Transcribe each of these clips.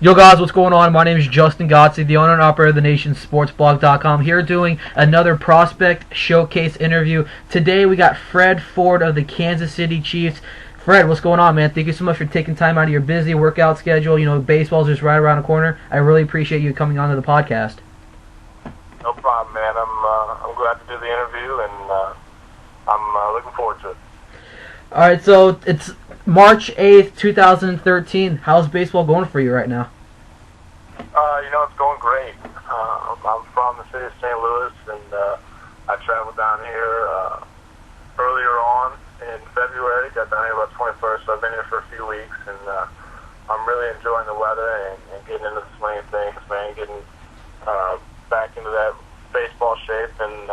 Yo guys, what's going on? My name is Justin Gotze, the owner and operator of the nation's sportsblog.com, here doing another prospect showcase interview. Today we got Fred Ford of the Kansas City Chiefs. Fred, what's going on, man? Thank you so much for taking time out of your busy workout schedule. You know, baseball's just right around the corner. I really appreciate you coming on to the podcast. No problem, man. I'm glad to do the interview, and I'm looking forward to it. All right, so it's March 8th, 2013. How's baseball going for you right now? It's going great. I'm from the city of St. Louis, and I traveled down here earlier on in February. Got down here about 21st, so I've been here for a few weeks, and I'm really enjoying the weather and getting into the swing of things, man. Getting back into that baseball shape, and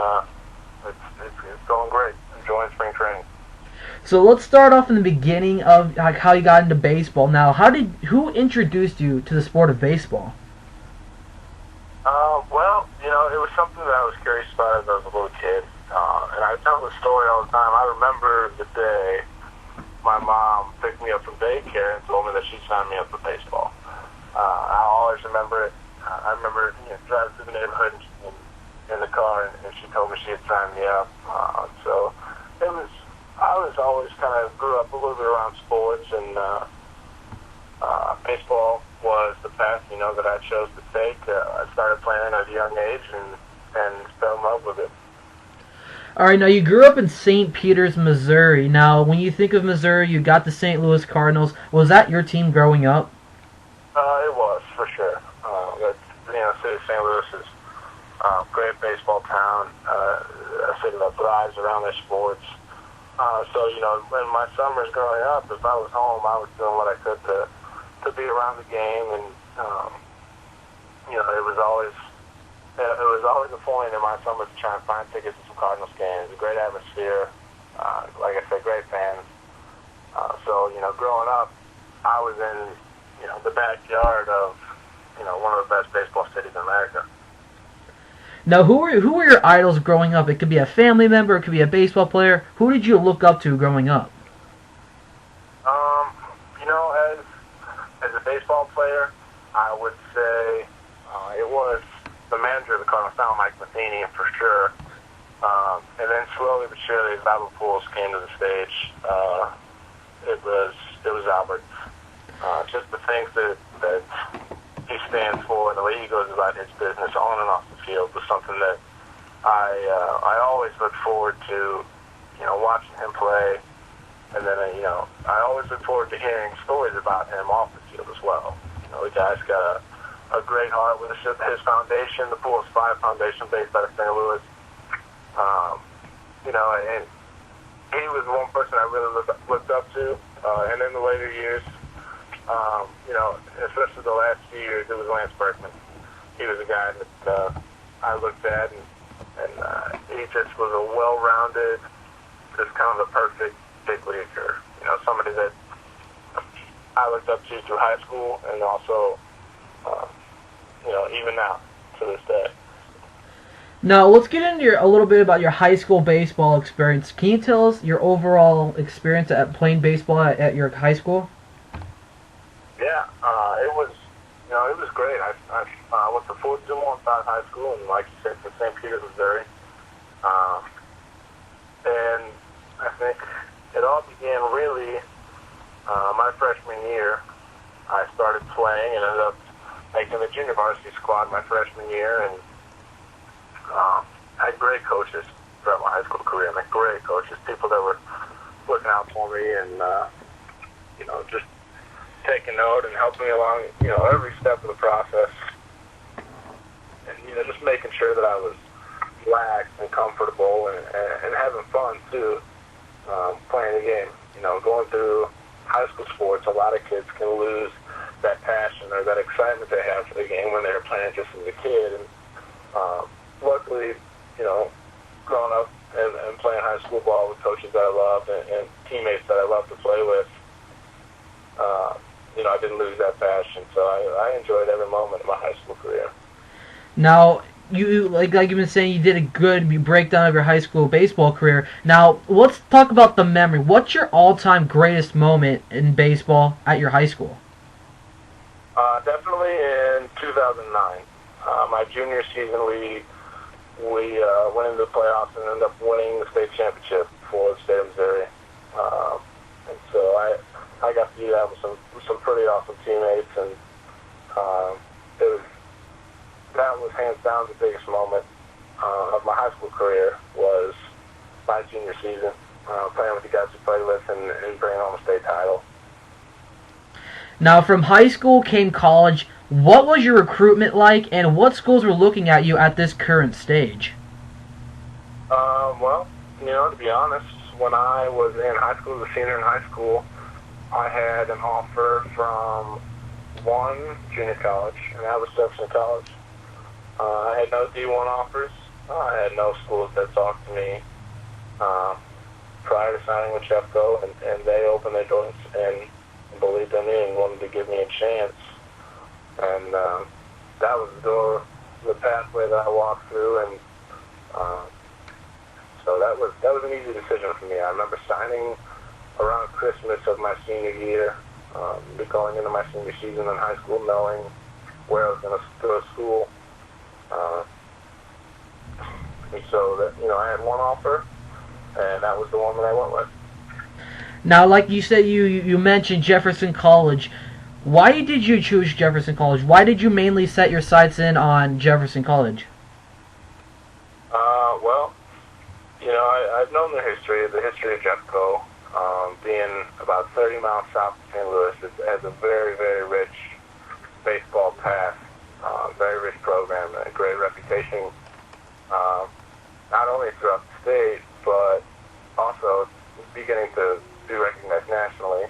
it's going great. Enjoying spring training. So let's start off in the beginning of how you got into baseball. Now, who introduced you to the sport of baseball? It was something that I was curious about as I was a little kid, and I tell the story all the time. I remember the day my mom picked me up from daycare and told me that she signed me up for baseball. I always remember it. I remember driving through the neighborhood in the car, and she told me she had signed me up. So I was always kind of grew up a little bit around sports, and baseball was the path, that I chose to take. I started playing at a young age and fell in love with it. All right, now you grew up in St. Peters, Missouri. Now, when you think of Missouri, you got the St. Louis Cardinals. Was that your team growing up? It was, for sure. The city of St. Louis is a great baseball town, a city that thrives around their sports. So, in my summers growing up, if I was home, I was doing what I could to be around the game, and it was always a point in my summers to try and find tickets to some Cardinals games. A great atmosphere, like I said, great fans. So, growing up, I was in the backyard of one of the best baseball cities in America. Now, who were your idols growing up? It could be a family member, it could be a baseball player. Who did you look up to growing up? As a baseball player, I would say it was the manager of the Cardinals, Mike Matheny, for sure. And then slowly but surely, as Albert Pujols came to the stage, it was Albert. Just the things that he stands for and the way he goes about his business on and off the field was something that I always look forward to, watching him play. And then, I always look forward to hearing stories about him off the field as well. The guy's got a great heart with his foundation, the Pujols 5 Foundation, based out of St. Louis. And he was one person I really looked up to. And in the later years, especially the last few years, it was Lance Berkman. He was a guy that I looked at, and he just was a well-rounded, just kind of a perfect big leaguer. Somebody that I looked up to through high school, and also, even now, to this day. Now, let's get into a little bit about your high school baseball experience. Can you tell us your overall experience at playing baseball at your high school? Yeah, it was great. I went to Fort Dumont High School, and like you said, in St. Peters, Missouri. And I think it all began really my freshman year. I started playing and ended up making the junior varsity squad my freshman year, and I had great coaches throughout my high school career. Great coaches, people that were looking out for me and, just taking note and helping me along, every step of the process. And, just making sure that I was relaxed and comfortable and having fun, too, playing the game. Going through high school sports, a lot of kids can lose that passion or that excitement they have for the game when they're playing just as a kid. And luckily, growing up and playing high school ball with coaches that I love and teammates that I love to play with, I didn't lose that passion. So I enjoyed every moment of my high school career. Now, you like you've been saying, you did a good breakdown of your high school baseball career. Now, let's talk about the memory. What's your all-time greatest moment in baseball at your high school? Definitely in 2009. My junior season, we went into the playoffs and ended up winning the state championship for the state of Missouri. And so I got to do that with some pretty awesome teammates, and that was hands down the biggest moment of my high school career was my junior season, playing with the guys we played with and bringing home a state title. Now, from high school came college. What was your recruitment like, and what schools were looking at you at this current stage? Well, to be honest, when I was in high school, as a senior in high school, I had an offer from one junior college, and that was Jefferson College. I had no D1 offers. I had no schools that talked to me prior to signing with Jeffco, and they opened their doors and believed in me and wanted to give me a chance. And that was the pathway that I walked through, and so that was an easy decision for me. I remember signing around Christmas of my senior year, going into my senior season in high school, knowing where I was going to go to school. And so that I had one offer, and that was the one that I went with. Now, like you said, you mentioned Jefferson College. Why did you choose Jefferson College? Why did you mainly set your sights in on Jefferson College? Well, I've known the history of Jeffco, being about 30 miles south of St. Louis. It has a very, very rich baseball past, very rich program, and a great reputation, not only throughout the state, but also beginning to be recognized nationally,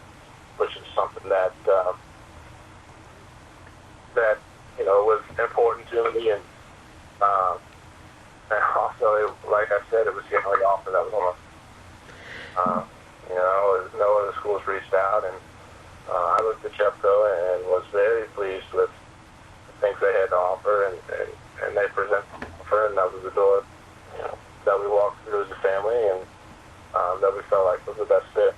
which is something that was important to me, and also, like I said, it was the only offer that was on. No other schools reached out, and I looked at Jeffco and was very pleased with the things they had to offer, and they presented an offer, and that was the door that we walked through as a family, and that we felt like was the best fit.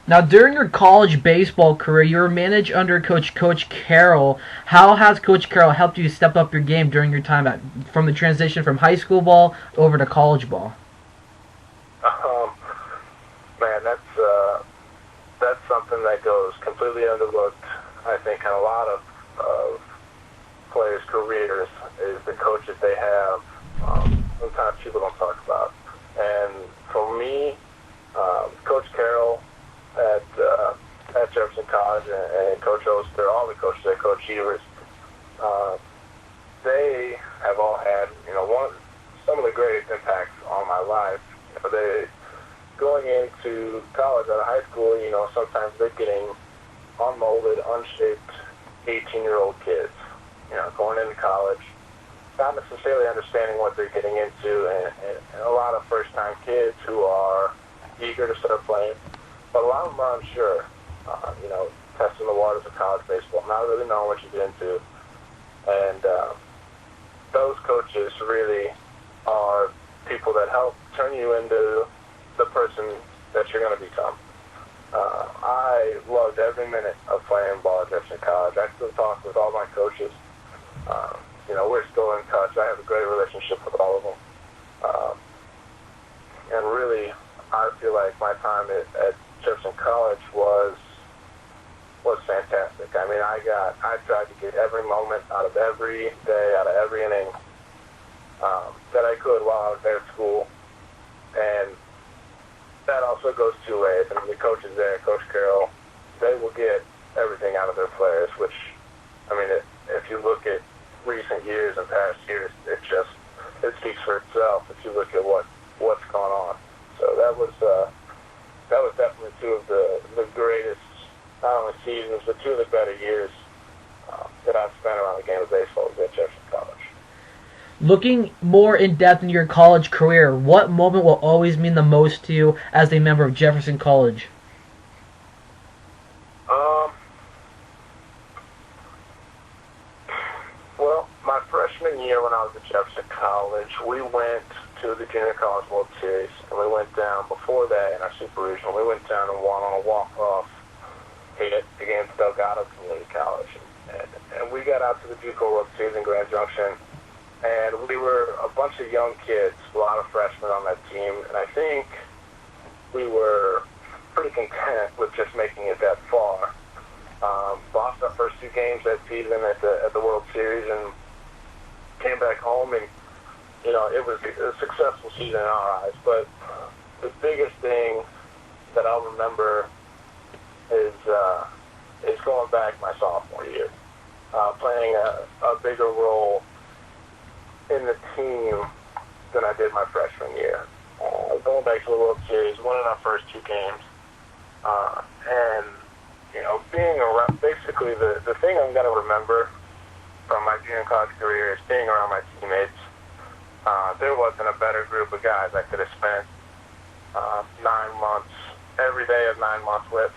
Now, during your college baseball career, you were managed under Coach Carroll. How has Coach Carroll helped you step up your game during your time from the transition from high school ball over to college ball? Man, that's something that goes completely underlooked, I think, in a lot of players' careers, is the coaches they have. Sometimes people don't talk about. And for me, Coach Carroll at Jefferson College and Coach Oster, all the coaches there, Coach Evers, they have all had, some of the greatest impacts on my life. They going into college out of high school, sometimes they're getting unmolded, unshaped 18-year-old kids, going into college, not necessarily understanding what they're getting into, and a lot of first-time kids who are eager to start playing, but a lot of them are unsure, testing the waters of college baseball, not really knowing what you get into. And those coaches really are people that help turn you into the person that you're going to become. I loved every minute of playing ball at Jefferson College. I still talk with all my coaches. We're still in touch. I have a great relationship with all of them. And really, I feel like my time at Jefferson College was fantastic. I mean, I tried to get every moment out of every day, out of every inning that I could while I was there at school. And that also goes two ways. I mean, the coaches there, Coach Carroll, they will get everything out of their players, which, if you look at recent years and past years, it speaks for itself if you look at what's gone on. So that was definitely two of the greatest, not only seasons, but two of the better years that I've spent around the game of baseball at Jefferson College. Looking more in depth into your college career, what moment will always mean the most to you as a member of Jefferson College? Well, my freshman year when I was at Jefferson College, we went to the Junior College World Series, and we went down before that in our Super Regional. We went down and won on a walk-off hit against Delgado Community College. And we got out to the JUCO World Series in Grand Junction, and we were a bunch of young kids, a lot of freshmen on that team, and I think we were pretty content with just making it that far. Lost our first 2 games that season at the World Series, and came back home, and it was a successful season in our eyes. But the biggest thing that I'll remember is going back my sophomore year, playing a bigger role in the team than I did my freshman year. Going back to the World Series, winning our first 2 games, and being around. Basically, the thing I'm going to remember from my junior college career is being around my teammates. There wasn't a better group of guys I could have spent 9 months, every day of 9 months with.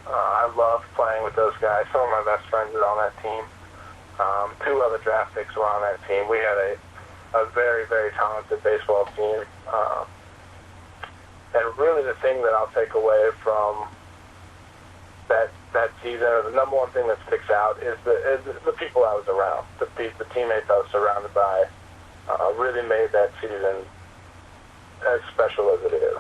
I loved playing with those guys. Some of my best friends are on that team. 2 other draft picks were on that team. We had a very, very talented baseball team. And really the thing that I'll take away from that season, or the number one thing that sticks out, is the people I was around. The teammates I was surrounded by really made that season as special as it is.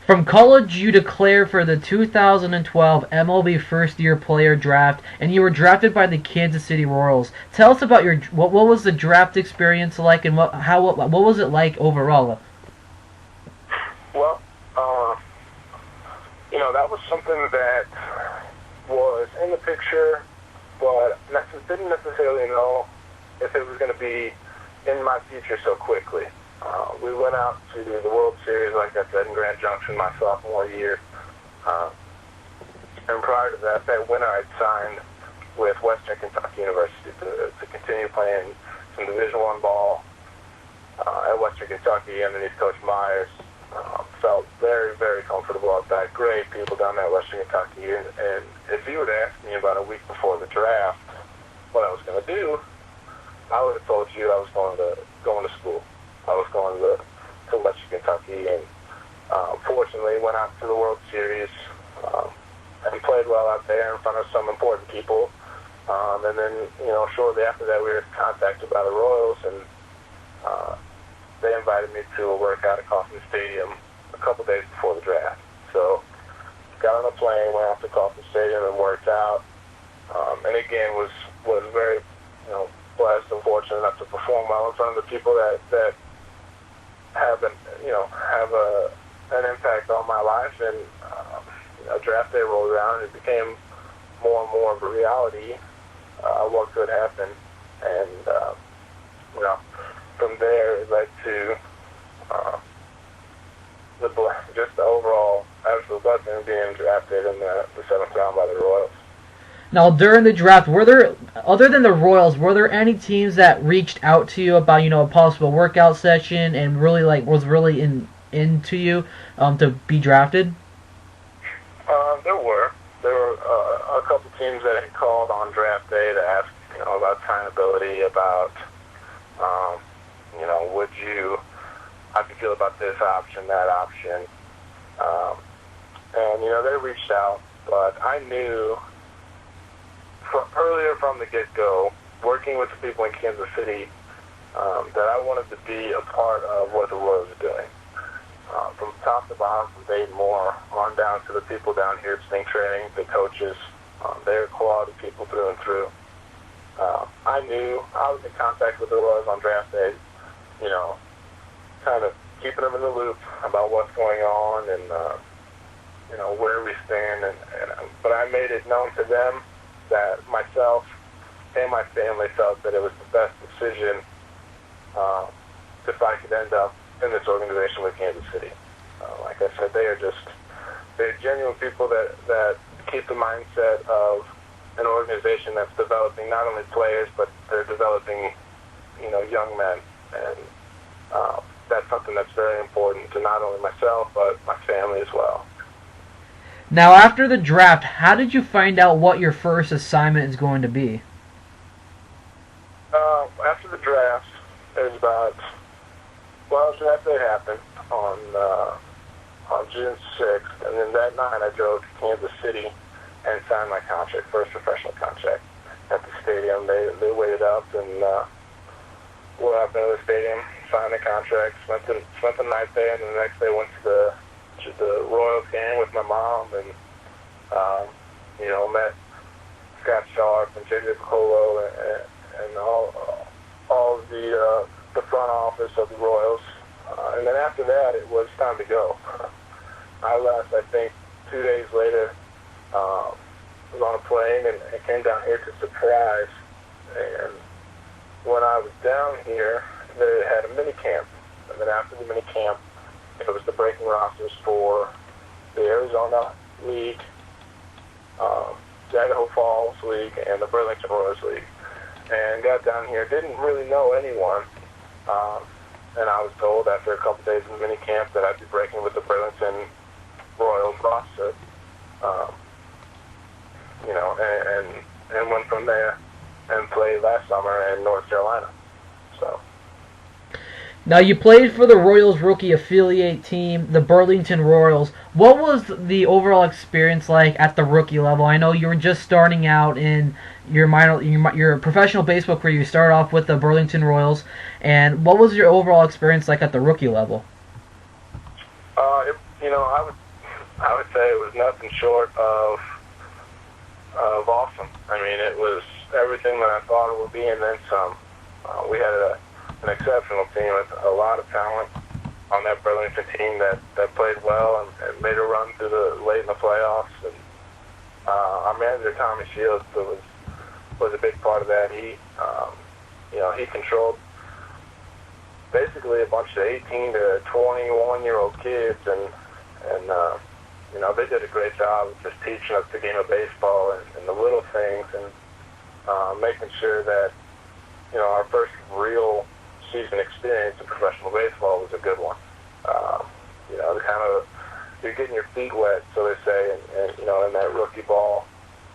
From college, you declare for the 2012 MLB First Year Player Draft, and you were drafted by the Kansas City Royals. Tell us about what was the draft experience like, and what was it like overall? Well, that was something that was in the picture, but didn't necessarily know if it was going to be in my future so quickly. We went out to the World Series, like I said, in Grand Junction my sophomore year. And prior to that winter I'd signed with Western Kentucky University to continue playing some Division I ball at Western Kentucky underneath Coach Myers. Felt very, very comfortable out there. Great people down there at Western Kentucky. And if you would ask me about a week before the draft what I was going to do, I would have told you I was going to school. I was going to Western Kentucky, and fortunately went out to the World Series and played well out there in front of some important people. And then, shortly after that, we were contacted by the Royals, and they invited me to a workout at Kauffman Stadium a couple days before the draft. So got on a plane, went out to Kauffman Stadium, and worked out. And again, was very, blessed and fortunate enough to perform well in front of the people that have an impact on my life. And draft day rolled around, and it became more and more of a reality what could happen. And from there it led to just the overall absolute blessing of being drafted in the 7th round by the Royals. Now, during the draft, other than the Royals, were there any teams that reached out to you about, a possible workout session and really was really into you to be drafted? There were a couple teams that had called on draft day to ask, about signability, about, how do you feel about this option, that option, and they reached out, but I knew earlier from the get-go, working with the people in Kansas City, that I wanted to be a part of what the Royals are doing. From top to bottom, from Dayton Moore on down to the people down here at spring training, the coaches, they're quality people through and through. I knew I was in contact with the Royals on draft day, kind of keeping them in the loop about what's going on and, where we stand. But I made it known to them that myself and my family felt that it was the best decision if I could end up in this organization with Kansas City. Like I said, they're genuine people that keep the mindset of an organization that's developing not only players, but they're developing, young men. And that's something that's very important to not only myself, but my family as well. Now, after the draft, how did you find out what your first assignment is going to be? After the draft, draft day happened on June 6th, and then that night I drove to Kansas City and signed my contract, first professional contract at the stadium. They waited up and went up into the stadium, signed the contract, spent the night there, and the next day went to the Royals game with my mom, and met Scott Sharp and JJ Piccolo and all of the front office of the Royals. And then after that, it was time to go. I left, I think, 2 days later. Was on a plane and came down here to Surprise. And when I was down here, they had a mini camp. And then after the mini camp, it was the breaking rosters for the Arizona League, the Idaho Falls League, and the Burlington Royals League. And got down here, didn't really know anyone. And I was told after a couple days in the mini camp that I'd be breaking with the Burlington Royals roster. And went from there and played last summer in North Carolina. So. Now, you played for the Royals rookie affiliate team, the Burlington Royals. What was the overall experience like at the rookie level? I know you were just starting out in your professional baseball career. You started off with the Burlington Royals, and what was your overall experience like at the rookie level? I would say it was nothing short of awesome. I mean, it was everything that I thought it would be, and then some. We had an exceptional team with a lot of talent on that Burlington team that played well and made a run through late in the playoffs. And our manager, Tommy Shields, was a big part of that. He controlled basically a bunch of 18 to 21-year-old kids, and they did a great job of just teaching us the game of baseball and the little things, and making sure that our first real season experience in professional baseball was a good one. You're getting your feet wet, so they say, and in that rookie ball,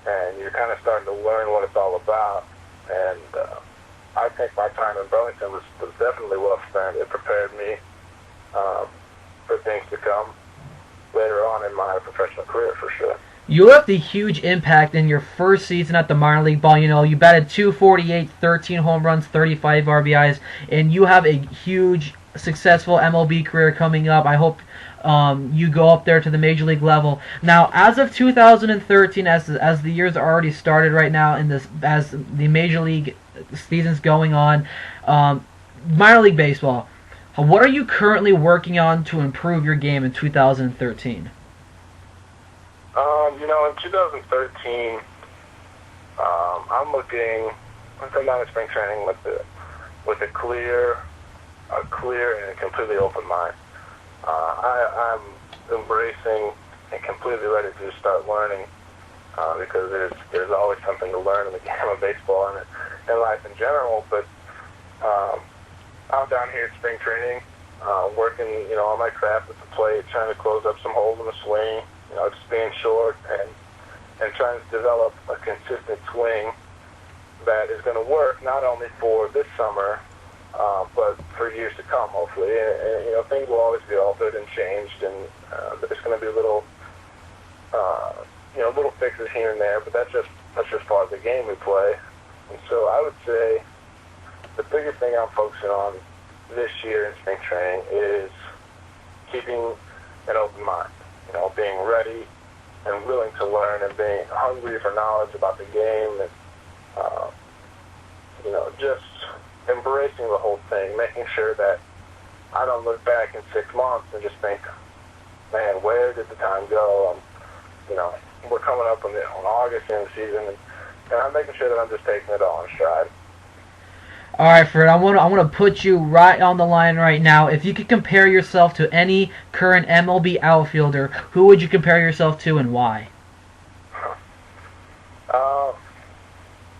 and you're kind of starting to learn what it's all about. And I think my time in Burlington was definitely well spent. It prepared me for things to come later on in my professional career, for sure. You left a huge impact in your first season at the minor league ball. You batted .248, 13 home runs, 35 RBIs, and you have a huge, successful MLB career coming up. I hope you go up there to the major league level. Now, as of 2013, as the years are already started right now, as the major league season's going on, minor league baseball, what are you currently working on to improve your game in 2013? In 2013, I'm looking. I'm coming down to spring training with a clear and a completely open mind. I'm embracing and completely ready to start learning because there's always something to learn in the game of baseball and in life in general. But I'm down here at spring training, working on my craft with the plate, trying to close up some holes in the swing. Just being short and trying to develop a consistent swing that is going to work not only for this summer, but for years to come, hopefully. And things will always be altered and changed, and there's going to be little fixes here and there, but that's just part of the game we play. And so I would say the biggest thing I'm focusing on this year in spring training is keeping an open mind. Being ready and willing to learn and being hungry for knowledge about the game and, just embracing the whole thing, making sure that I don't look back in 6 months and just think, man, where did the time go? We're coming up on August in the season, and I'm making sure that I'm just taking it all in stride. All right, Fred, I want to put you right on the line right now. If you could compare yourself to any current MLB outfielder, who would you compare yourself to and why?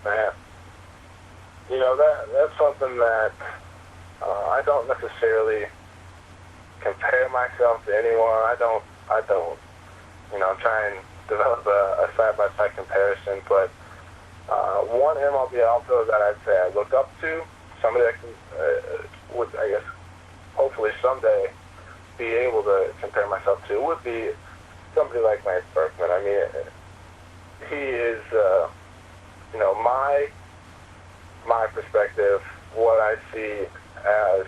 Man, that's something that I don't necessarily compare myself to anyone. I don't try and develop a side-by-side comparison, but one MLB outfielder that I'd say I look up to, somebody that would, I guess, hopefully someday be able to compare myself to, would be somebody like Lance Berkman. I mean, he is, my perspective, what I see as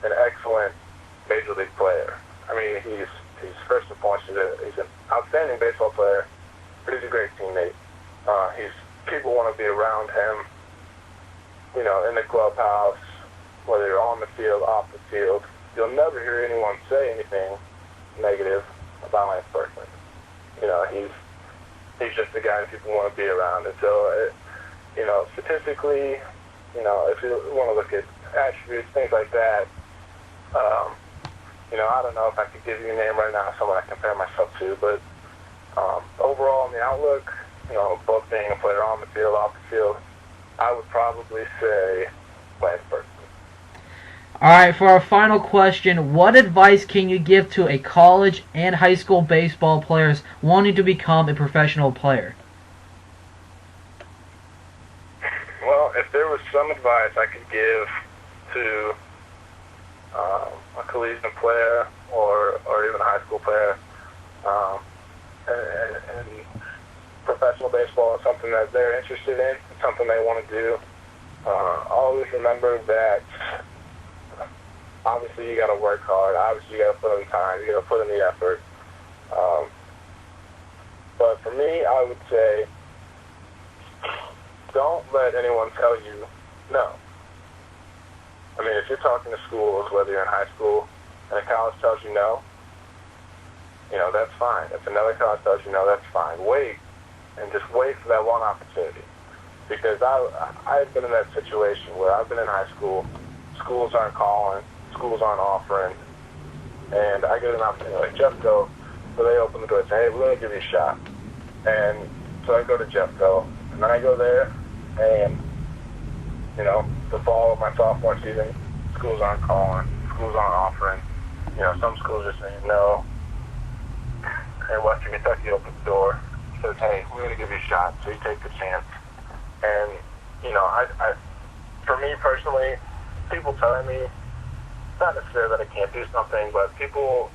an excellent major league player. I mean, he's first and foremost, he's an outstanding baseball player, but he's a great teammate. People want to be around him, in the clubhouse, whether you're on the field, off the field. You'll never hear anyone say anything negative about Lance Berkman. He's just the guy that people want to be around. And so, statistically, if you want to look at attributes, things like that, I don't know if I could give you a name right now, someone I compare myself to, but overall in the outlook, both being a player on the field, off the field, I would probably say Lance Berkman. All right, for our final question, what advice can you give to a college and high school baseball players wanting to become a professional player? Well, if there was some advice I could give to a collegiate player or even a high school player, and professional baseball is something that they're interested in, something they want to do, always remember that obviously you got to work hard. Obviously you got to put in time. You got to put in the effort. But for me, I would say don't let anyone tell you no. I mean, if you're talking to schools, whether you're in high school and a college tells you no, that's fine. If another college tells you no, that's fine. Wait, and just wait for that one opportunity. Because I've been in that situation where I've been in high school, schools aren't calling, schools aren't offering, and I get an opportunity like Jeffco, where they open the door and say, hey, we're going to give you a shot. And so I go to Jeffco, and then I go there, and, the fall of my sophomore season, schools aren't calling, schools aren't offering. Some schools are saying no. And Western Kentucky opens the door, says, hey, we're going to give you a shot, so you take the chance. And, for me personally, people telling me, not necessarily that I can't do something, but people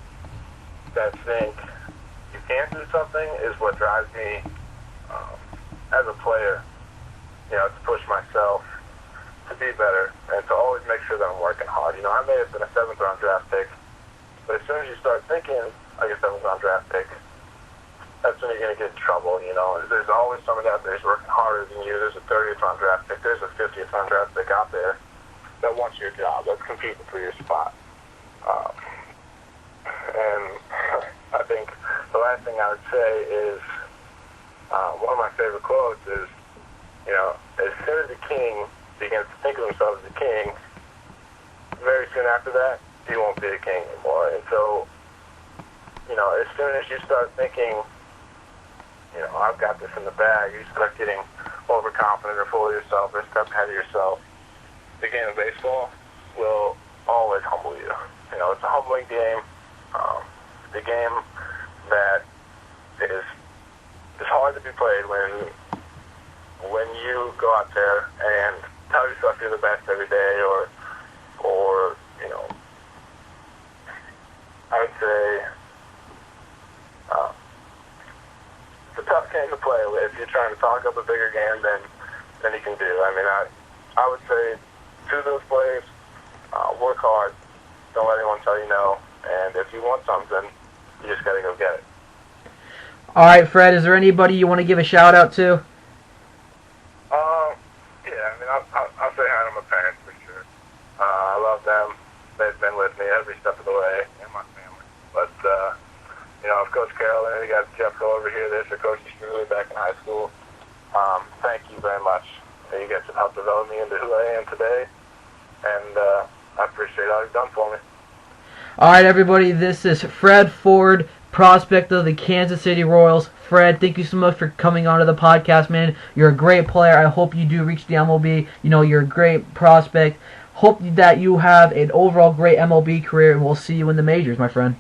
that think you can't do something is what drives me as a player, to push myself to be better and to always make sure that I'm working hard. I may have been a 7th-round draft pick, but as soon as you start thinking like a 7th-round draft pick, that's when you're going to get in trouble. There's always somebody out there who's working harder than you. There's a 30th-round draft pick. There's a 50th-round draft pick out there that wants your job, that's competing for your spot. And I think the last thing I would say is one of my favorite quotes is, as soon as the king begins to think of himself as a king, very soon after that, he won't be a king anymore. And so, as soon as you start thinking, I've got this in the bag, you start getting overconfident or full of yourself or a step ahead of yourself, the game of baseball will always humble you. It's a humbling game. It's a game that is hard to be played when you go out there and tell yourself you're the best every day, or I would say it's a tough game to play with. If you're trying to talk up a bigger game than you can do. I mean, I would say to those players, work hard. Don't let anyone tell you no. And if you want something, you just got to go get it. All right, Fred, is there anybody you want to give a shout-out to? Yeah, I mean, I'll say hi to my parents for sure. I love them. They've been with me every step of the way, and my family. But, if Coach Carroll and we got Jeffco over here, this, or Coach Strugley back in high school, thank you very much. You guys have helped develop me into who I am today, and I appreciate all you've done for me. All right, everybody, this is Fred Ford, prospect of the Kansas City Royals. Fred, thank you so much for coming onto the podcast, man. You're a great player. I hope you do reach the MLB. You're a great prospect. Hope that you have an overall great MLB career, and we'll see you in the majors, my friend.